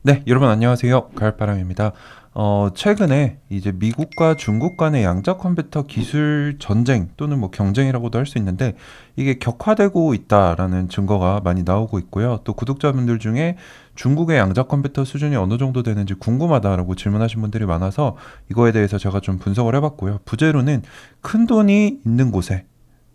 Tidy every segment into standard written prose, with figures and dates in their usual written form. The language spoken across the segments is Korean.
네, 여러분 안녕하세요. 가을바람입니다. 최근에 이제 미국과 중국 간의 양자 컴퓨터 기술 전쟁 또는 뭐 경쟁이라고도 할 수 있는데 이게 격화되고 있다라는 증거가 많이 나오고 있고요. 또 구독자분들 중에 중국의 양자 컴퓨터 수준이 어느 정도 되는지 궁금하다라고 질문하신 분들이 많아서 이거에 대해서 제가 좀 분석을 해봤고요. 부제로는 큰 돈이 있는 곳에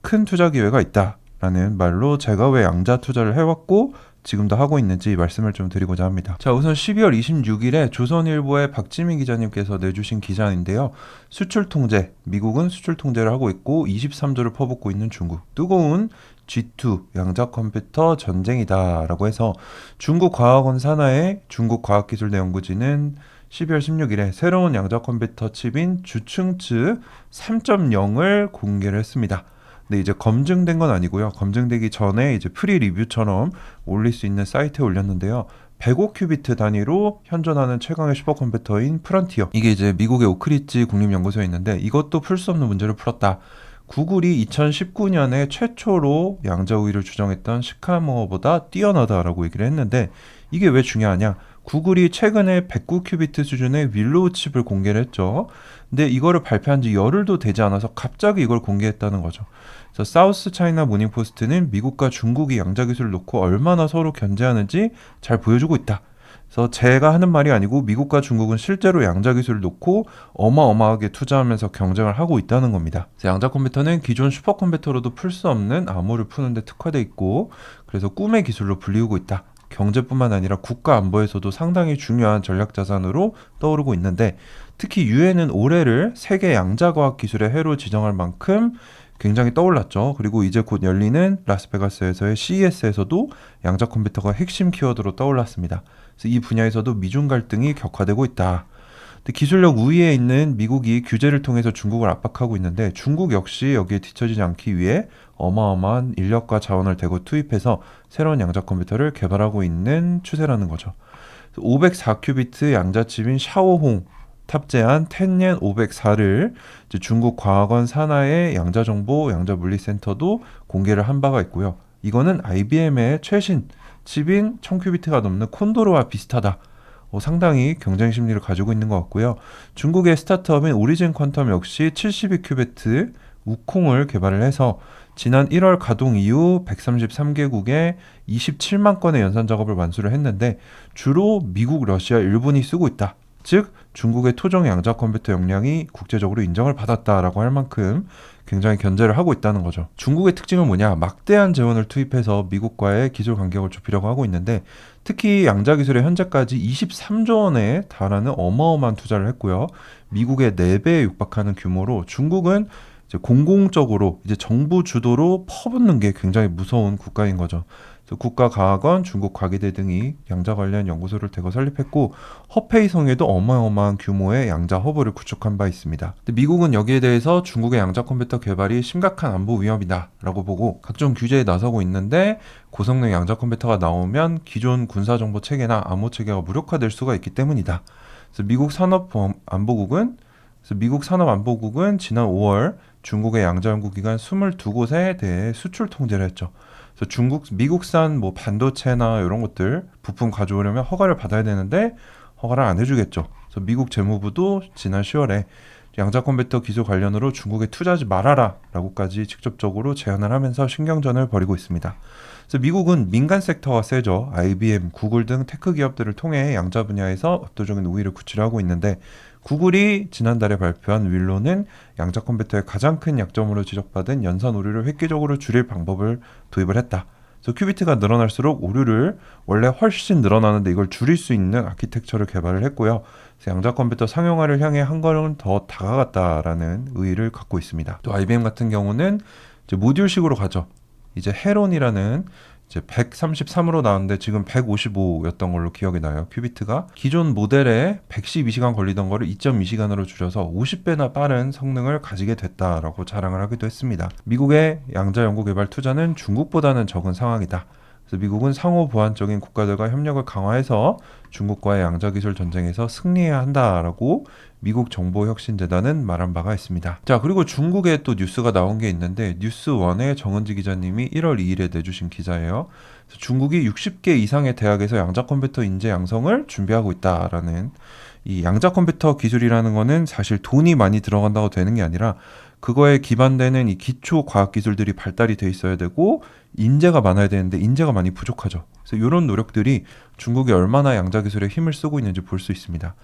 큰 투자 기회가 있다라는 말로 제가 왜 양자 투자를 해왔고 지금도 하고 있는지 말씀을 좀 드리고자 합니다. 자, 우선 12월 26일에 조선일보의 박지민 기자님께서 내주신 기사인데요. 수출 통제, 미국은 수출 통제를 하고 있고 23조를 퍼붓고 있는 중국. 뜨거운 G2 양자 컴퓨터 전쟁이다라고 해서 중국 과학원 산하의 중국과학기술연구진은 12월 16일에 새로운 양자 컴퓨터 칩인 주층츠 3.0을 공개를 했습니다. 근데 이제 검증된 건 아니고요. 검증되기 전에 이제 프리 리뷰처럼 올릴 수 있는 사이트에 올렸는데요. 105큐비트 단위로 현존하는 최강의 슈퍼컴퓨터인 프런티어. 이게 이제 미국의 오크리지 국립연구소에 있는데 이것도 풀 수 없는 문제를 풀었다. 구글이 2019년에 최초로 양자 우위를 주장했던 시카모어보다 뛰어나다라고 얘기를 했는데 이게 왜 중요하냐? 구글이 최근에 109큐비트 수준의 윌로우 칩을 공개를 했죠. 근데 이거를 발표한 지 열흘도 되지 않아서 갑자기 이걸 공개했다는 거죠. 그래서 사우스 차이나 모닝포스트는 미국과 중국이 양자 기술을 놓고 얼마나 서로 견제하는지 잘 보여주고 있다. 그래서 제가 하는 말이 아니고 미국과 중국은 실제로 양자 기술을 놓고 어마어마하게 투자하면서 경쟁을 하고 있다는 겁니다. 그래서 양자 컴퓨터는 기존 슈퍼컴퓨터로도 풀 수 없는 암호를 푸는데 특화돼 있고 그래서 꿈의 기술로 불리우고 있다. 경제뿐만 아니라 국가 안보에서도 상당히 중요한 전략 자산으로 떠오르고 있는데 특히 유엔은 올해를 세계 양자과학 기술의 해로 지정할 만큼 굉장히 떠올랐죠. 그리고 이제 곧 열리는 라스베가스에서의 CES에서도 양자 컴퓨터가 핵심 키워드로 떠올랐습니다. 그래서 이 분야에서도 미중 갈등이 격화되고 있다. 근데 기술력 우위에 있는 미국이 규제를 통해서 중국을 압박하고 있는데 중국 역시 여기에 뒤처지지 않기 위해 어마어마한 인력과 자원을 대거 투입해서 새로운 양자 컴퓨터를 개발하고 있는 추세라는 거죠. 504큐비트 양자칩인 샤오홍 탑재한 텐옌 504를 중국 과학원 산하의 양자정보 양자물리센터도 공개를 한 바가 있고요. 이거는 IBM의 최신 칩인 1000큐비트가 넘는 콘도르와 비슷하다. 상당히 경쟁 심리를 가지고 있는 것 같고요. 중국의 스타트업인 오리진 퀀텀 역시 72큐비트 우콩을 개발을 해서 지난 1월 가동 이후 133개국에 27만 건의 연산 작업을 완수를 했는데 주로 미국, 러시아, 일본이 쓰고 있다. 즉 중국의 토종 양자 컴퓨터 역량이 국제적으로 인정을 받았다라고 할 만큼 굉장히 견제를 하고 있다는 거죠. 중국의 특징은 뭐냐? 막대한 재원을 투입해서 미국과의 기술 간격을 좁히려고 하고 있는데 특히 양자 기술에 현재까지 23조 원에 달하는 어마어마한 투자를 했고요. 미국의 4배에 육박하는 규모로 중국은 이제 공공적으로 이제 정부 주도로 퍼붓는 게 굉장히 무서운 국가인 거죠. 그래서 국가과학원, 중국과기대 등이 양자 관련 연구소를 대거 설립했고 허페이성에도 어마어마한 규모의 양자 허브를 구축한 바 있습니다. 근데 미국은 여기에 대해서 중국의 양자 컴퓨터 개발이 심각한 안보 위험이다라고 보고 각종 규제에 나서고 있는데 고성능 양자 컴퓨터가 나오면 기존 군사정보 체계나 암호 체계가 무력화될 수가 있기 때문이다. 그래서 미국 산업안보국은 지난 5월 중국의 양자 연구기관 22곳에 대해 수출 통제를 했죠. 그래서 미국산 뭐 반도체나 이런 것들 부품 가져오려면 허가를 받아야 되는데 허가를 안 해주겠죠. 그래서 미국 재무부도 지난 10월에 양자 컴퓨터 기술 관련으로 중국에 투자하지 말아라라고까지 직접적으로 제안을 하면서 신경전을 벌이고 있습니다. 그래서 미국은 민간 섹터가 세죠. IBM, 구글 등 테크 기업들을 통해 양자 분야에서 압도적인 우위를 구출하고 있는데 구글이 지난달에 발표한 윌로는 양자 컴퓨터의 가장 큰 약점으로 지적받은 연산 오류를 획기적으로 줄일 방법을 도입을 했다. 그래서 큐비트가 늘어날수록 오류를 원래 훨씬 늘어나는데 이걸 줄일 수 있는 아키텍처를 개발을 했고요. 그래서 양자 컴퓨터 상용화를 향해 한 걸음 더 다가갔다라는 의의를 갖고 있습니다. 또 IBM 같은 경우는 이제 모듈식으로 가죠. 이제 헤론이라는 이제 133으로 나왔는데 지금 155였던 걸로 기억이 나요. 큐비트가 기존 모델에 112시간 걸리던 거를 2.2시간으로 줄여서 50배나 빠른 성능을 가지게 됐다라고 자랑을 하기도 했습니다. 미국의 양자 연구 개발 투자는 중국보다는 적은 상황이다. 그래서 그래서 미국은 상호 보완적인 국가들과 협력을 강화해서 중국과의 양자기술 전쟁에서 승리해야 한다라고 미국 정보혁신재단은 말한 바가 있습니다. 자, 그리고 중국에 또 뉴스가 나온 게 있는데 뉴스원의 정은지 기자님이 1월 2일에 내주신 기사예요. 그래서 중국이 60개 이상의 대학에서 양자컴퓨터 인재 양성을 준비하고 있다라는, 이 양자컴퓨터 기술이라는 거는 사실 돈이 많이 들어간다고 되는 게 아니라 그거에 기반되는 이 기초 과학 기술들이 발달이 돼 있어야 되고 인재가 많아야 되는데 인재가 많이 부족하죠. 그래서 이런 노력들이 중국이 얼마나 양자 기술에 힘을 쓰고 있는지 볼 수 있습니다.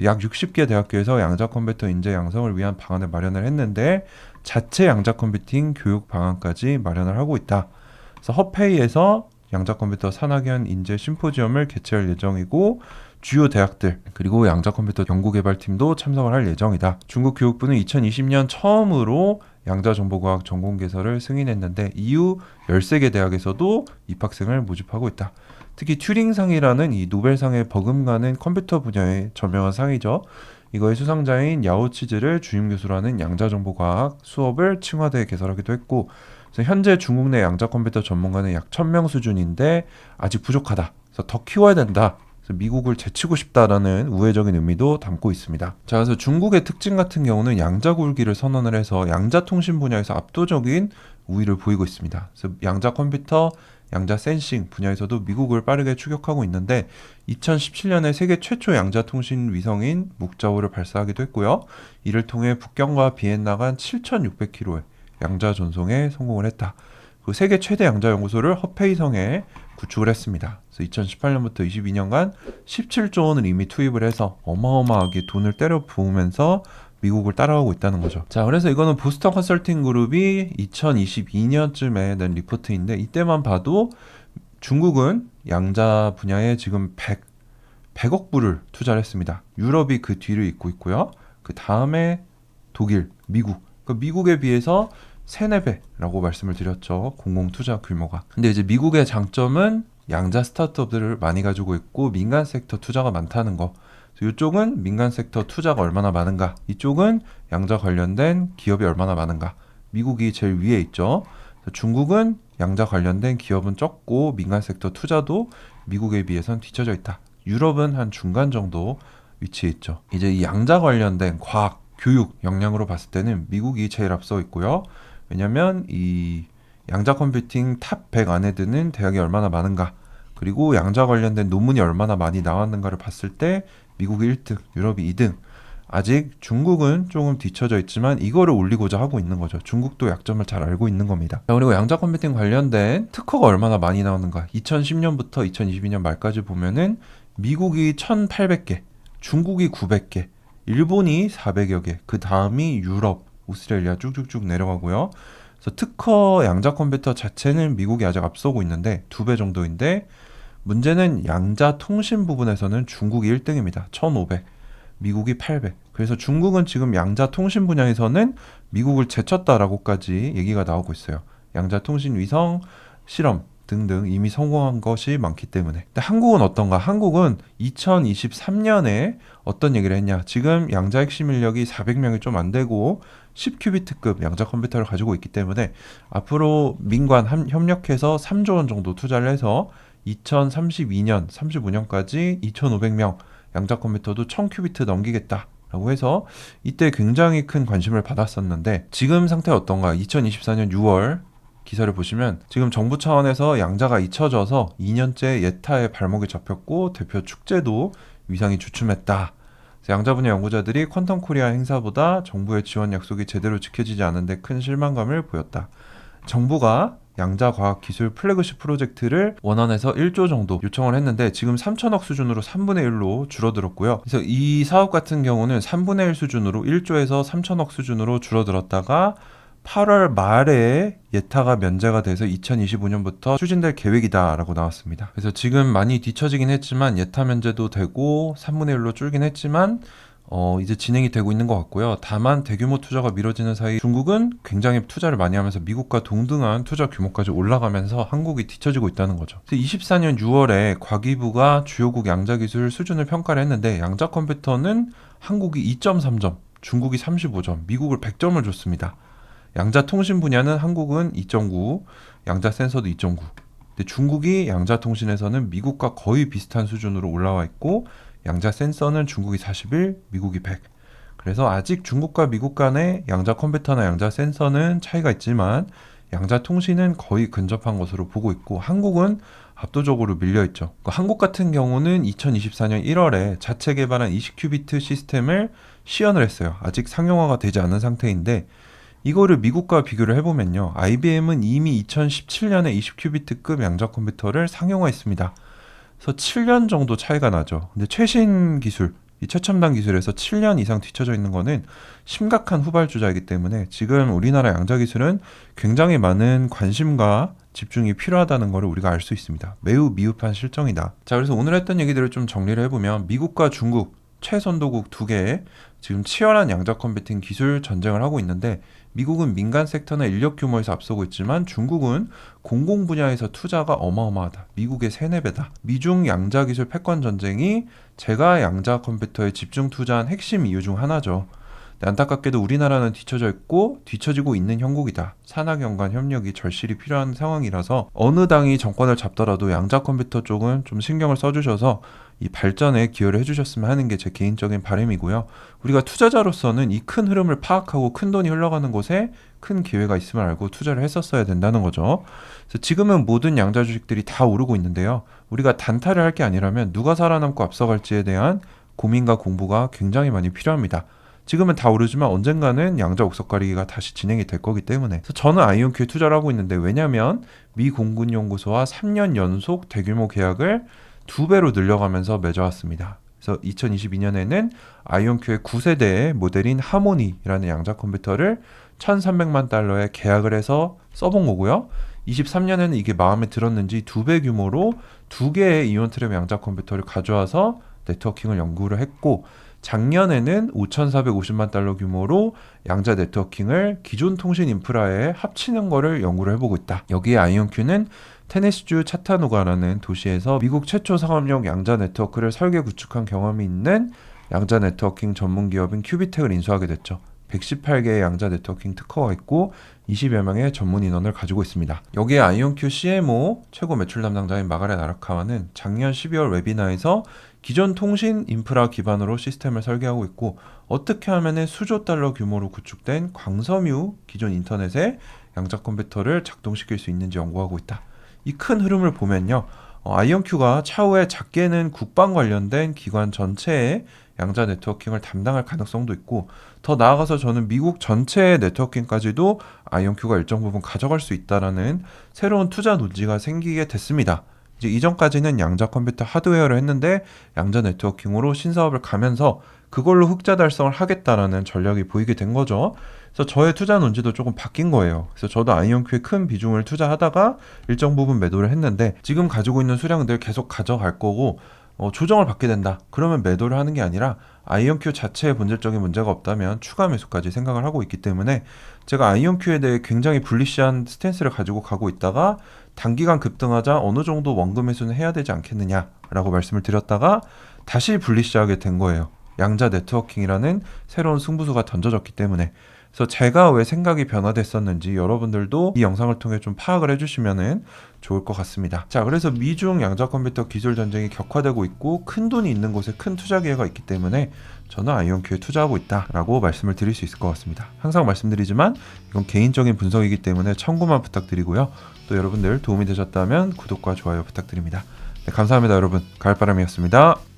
약 60개 대학교에서 양자 컴퓨터 인재 양성을 위한 방안을 마련을 했는데 자체 양자 컴퓨팅 교육 방안까지 마련을 하고 있다. 그래서 허페이에서 양자 컴퓨터 산학연 인재 심포지엄을 개최할 예정이고 주요 대학들 그리고 양자 컴퓨터 연구개발팀도 참석을 할 예정이다. 중국 교육부는 2020년 처음으로 양자정보과학 전공 개설을 승인했는데 이후 13개 대학에서도 입학생을 모집하고 있다. 특히 튜링상이라는 이 노벨상에 버금가는 컴퓨터 분야의 저명한 상이죠. 이거의 수상자인 야오치즈를 주임 교수로 하는 양자정보과학 수업을 칭화대에 개설하기도 했고, 그래서 현재 중국 내 양자 컴퓨터 전문가는 약 1000명 수준인데 아직 부족하다. 그래서 더 키워야 된다. 그래서 미국을 제치고 싶다라는 우회적인 의미도 담고 있습니다. 자, 그래서 중국의 특징 같은 경우는 양자굴기를 선언을 해서 양자통신 분야에서 압도적인 우위를 보이고 있습니다. 그래서 양자 컴퓨터, 양자 센싱 분야에서도 미국을 빠르게 추격하고 있는데 2017년에 세계 최초 양자통신 위성인 묵자오를 발사하기도 했고요. 이를 통해 북경과 비엔나 간 7,600km의 양자 전송에 성공을 했다. 그리고 세계 최대 양자 연구소를 허페이성에 구축을 했습니다. 그래서 2018년부터 22년간 17조 원을 이미 투입을 해서 어마어마하게 돈을 때려 부으면서 미국을 따라가고 있다는 거죠. 자, 그래서 이거는 보스턴 컨설팅 그룹이 2022년쯤에 낸 리포트인데 이때만 봐도 중국은 양자 분야에 지금 100억 불을 투자를 했습니다. 유럽이 그 뒤를 잇고 있고요. 그 다음에 독일, 미국. 그러니까 미국에 비해서 3-4배라고 말씀을 드렸죠. 공공 투자 규모가. 근데 이제 미국의 장점은 양자 스타트업들을 많이 가지고 있고 민간 섹터 투자가 많다는 거. 이쪽은 민간 섹터 투자가 얼마나 많은가, 이쪽은 양자 관련된 기업이 얼마나 많은가. 미국이 제일 위에 있죠. 중국은 양자 관련된 기업은 적고 민간 섹터 투자도 미국에 비해선 뒤처져 있다. 유럽은 한 중간 정도 위치해 있죠. 이제 이 양자 관련된 과학, 교육 역량으로 봤을 때는 미국이 제일 앞서 있고요. 왜냐면 이 양자 컴퓨팅 탑 100 안에 드는 대학이 얼마나 많은가, 그리고 양자 관련된 논문이 얼마나 많이 나왔는가를 봤을 때 미국이 1등, 유럽이 2등. 아직 중국은 조금 뒤쳐져 있지만 이거를 올리고자 하고 있는 거죠. 중국도 약점을 잘 알고 있는 겁니다. 자, 그리고 양자 컴퓨팅 관련된 특허가 얼마나 많이 나오는가. 2010년부터 2022년 말까지 보면은 미국이 1800개, 중국이 900개, 일본이 400여 개, 그 다음이 유럽, 오스트레일리아 쭉쭉쭉 내려가고요. 그래서 특허 양자 컴퓨터 자체는 미국이 아직 앞서고 있는데 2배 정도인데 문제는 양자 통신 부분에서는 중국이 1등입니다. 1500, 미국이 800. 그래서 중국은 지금 양자 통신 분야에서는 미국을 제쳤다라고까지 얘기가 나오고 있어요. 양자 통신 위성 실험 등등 이미 성공한 것이 많기 때문에. 근데 한국은 어떤가? 한국은 2023년에 어떤 얘기를 했냐? 지금 양자 핵심 인력이 400명이 좀 안 되고 10큐비트급 양자 컴퓨터를 가지고 있기 때문에 앞으로 민관 협력해서 3조 원 정도 투자를 해서 2032년, 35년까지 2,500명 양자 컴퓨터도 1000큐비트 넘기겠다라고 해서 이때 굉장히 큰 관심을 받았었는데 지금 상태 어떤가? 2024년 6월 기사를 보시면 지금 정부 차원에서 양자가 잊혀져서 2년째 예타에 발목이 잡혔고 대표 축제도 위상이 주춤했다. 양자 분야 연구자들이 퀀텀 코리아 행사보다 정부의 지원 약속이 제대로 지켜지지 않은 데 큰 실망감을 보였다. 정부가 양자 과학 기술 플래그십 프로젝트를 원안에서 1조 정도 요청을 했는데 지금 3천억 수준으로 3분의 1로 줄어들었고요. 그래서 이 사업 같은 경우는 3분의 1 수준으로 1조에서 3천억 수준으로 줄어들었다가 8월 말에 예타가 면제가 돼서 2025년부터 추진될 계획이다라고 나왔습니다. 그래서 지금 많이 뒤처지긴 했지만 예타 면제도 되고 3분의 1로 줄긴 했지만 이제 진행이 되고 있는 것 같고요. 다만 대규모 투자가 미뤄지는 사이 중국은 굉장히 투자를 많이 하면서 미국과 동등한 투자 규모까지 올라가면서 한국이 뒤처지고 있다는 거죠. 그래서 24년 6월에 과기부가 주요국 양자기술 수준을 평가를 했는데 양자 컴퓨터는 한국이 2.3점, 중국이 35점, 미국을 100점을 줬습니다. 양자 통신 분야는 한국은 2.9, 양자 센서도 2.9. 근데 중국이 양자 통신에서는 미국과 거의 비슷한 수준으로 올라와 있고 양자 센서는 중국이 41, 미국이 100. 그래서 아직 중국과 미국 간의 양자 컴퓨터나 양자 센서는 차이가 있지만 양자 통신은 거의 근접한 것으로 보고 있고 한국은 압도적으로 밀려 있죠. 한국 같은 경우는 2024년 1월에 자체 개발한 20큐비트 시스템을 시연을 했어요. 아직 상용화가 되지 않은 상태인데 이거를 미국과 비교를 해보면요. IBM은 이미 2017년에 20큐비트급 양자 컴퓨터를 상용화했습니다. 그래서 7년 정도 차이가 나죠. 근데 최신 기술, 이 최첨단 기술에서 7년 이상 뒤처져 있는 거는 심각한 후발주자이기 때문에 지금 우리나라 양자 기술은 굉장히 많은 관심과 집중이 필요하다는 것을 우리가 알 수 있습니다. 매우 미흡한 실정이다. 자, 그래서 오늘 했던 얘기들을 좀 정리를 해보면 미국과 중국 최선도국 두 개의 지금 치열한 양자 컴퓨팅 기술 전쟁을 하고 있는데 미국은 민간 섹터나 인력 규모에서 앞서고 있지만 중국은 공공 분야에서 투자가 어마어마하다. 미국의 3~4배다. 미중 양자 기술 패권 전쟁이 제가 양자 컴퓨터에 집중 투자한 핵심 이유 중 하나죠. 안타깝게도 우리나라는 뒤처져 있고 뒤처지고 있는 형국이다. 산학 연관 협력이 절실히 필요한 상황이라서 어느 당이 정권을 잡더라도 양자 컴퓨터 쪽은 좀 신경을 써주셔서 이 발전에 기여를 해주셨으면 하는 게 제 개인적인 바람이고요. 우리가 투자자로서는 이 큰 흐름을 파악하고 큰 돈이 흘러가는 곳에 큰 기회가 있음을 알고 투자를 했었어야 된다는 거죠. 그래서 지금은 모든 양자 주식들이 다 오르고 있는데요. 우리가 단타를 할 게 아니라면 누가 살아남고 앞서갈지에 대한 고민과 공부가 굉장히 많이 필요합니다. 지금은 다 오르지만 언젠가는 양자 옥석 가리기가 다시 진행이 될 거기 때문에 그래서 저는 아이온큐에 투자를 하고 있는데 왜냐하면 미 공군연구소와 3년 연속 대규모 계약을 2배로 늘려가면서 맺어왔습니다. 그래서 2022년에는 아이온큐의 9세대의 모델인 하모니라는 양자 컴퓨터를 1,300만 달러에 계약을 해서 써본 거고요. 23년에는 이게 마음에 들었는지 2배 규모로 2개의 이온 트랩 양자 컴퓨터를 가져와서 네트워킹을 연구를 했고 작년에는 5,450만 달러 규모로 양자 네트워킹을 기존 통신 인프라에 합치는 거를 연구를 해보고 있다. 여기에 아이온큐는 테네시주 차타누가라는 도시에서 미국 최초 상업용 양자 네트워크를 설계 구축한 경험이 있는 양자 네트워킹 전문 기업인 큐비텍을 인수하게 됐죠. 118개의 양자 네트워킹 특허가 있고 20여 명의 전문 인원을 가지고 있습니다. 여기에 아이온큐 CMO 최고 매출 담당자인 마가렛 아라카와는 작년 12월 웨비나에서 기존 통신 인프라 기반으로 시스템을 설계하고 있고 어떻게 하면 수조 달러 규모로 구축된 광섬유 기존 인터넷에 양자 컴퓨터를 작동시킬 수 있는지 연구하고 있다. 이 큰 흐름을 보면요. 아이온큐가 차후에 작게는 국방 관련된 기관 전체의 양자 네트워킹을 담당할 가능성도 있고 더 나아가서 저는 미국 전체의 네트워킹까지도 아이온큐가 일정 부분 가져갈 수 있다라는 새로운 투자 논지가 생기게 됐습니다. 이제 이전까지는 양자 컴퓨터 하드웨어를 했는데 양자 네트워킹으로 신사업을 가면서 그걸로 흑자 달성을 하겠다라는 전략이 보이게 된 거죠. 그래서 저의 투자 논지도 조금 바뀐 거예요. 그래서 저도 아이온큐에 큰 비중을 투자하다가 일정 부분 매도를 했는데 지금 가지고 있는 수량들 계속 가져갈 거고 조정을 받게 된다. 그러면 매도를 하는 게 아니라 아이온큐 자체에 본질적인 문제가 없다면 추가 매수까지 생각을 하고 있기 때문에 제가 아이온큐에 대해 굉장히 불리시한 스탠스를 가지고 가고 있다가 단기간 급등하자 어느 정도 원금 매수는 해야 되지 않겠느냐라고 말씀을 드렸다가 다시 불리시하게 된 거예요. 양자 네트워킹이라는 새로운 승부수가 던져졌기 때문에. 그래서 제가 왜 생각이 변화됐었는지 여러분들도 이 영상을 통해 좀 파악을 해주시면 좋을 것 같습니다. 자, 그래서 미중 양자 컴퓨터 기술 전쟁이 격화되고 있고 큰 돈이 있는 곳에 큰 투자 기회가 있기 때문에 저는 아이온큐에 투자하고 있다라고 말씀을 드릴 수 있을 것 같습니다. 항상 말씀드리지만 이건 개인적인 분석이기 때문에 참고만 부탁드리고요. 또 여러분들 도움이 되셨다면 구독과 좋아요 부탁드립니다. 네, 감사합니다 여러분. 가을바람이었습니다.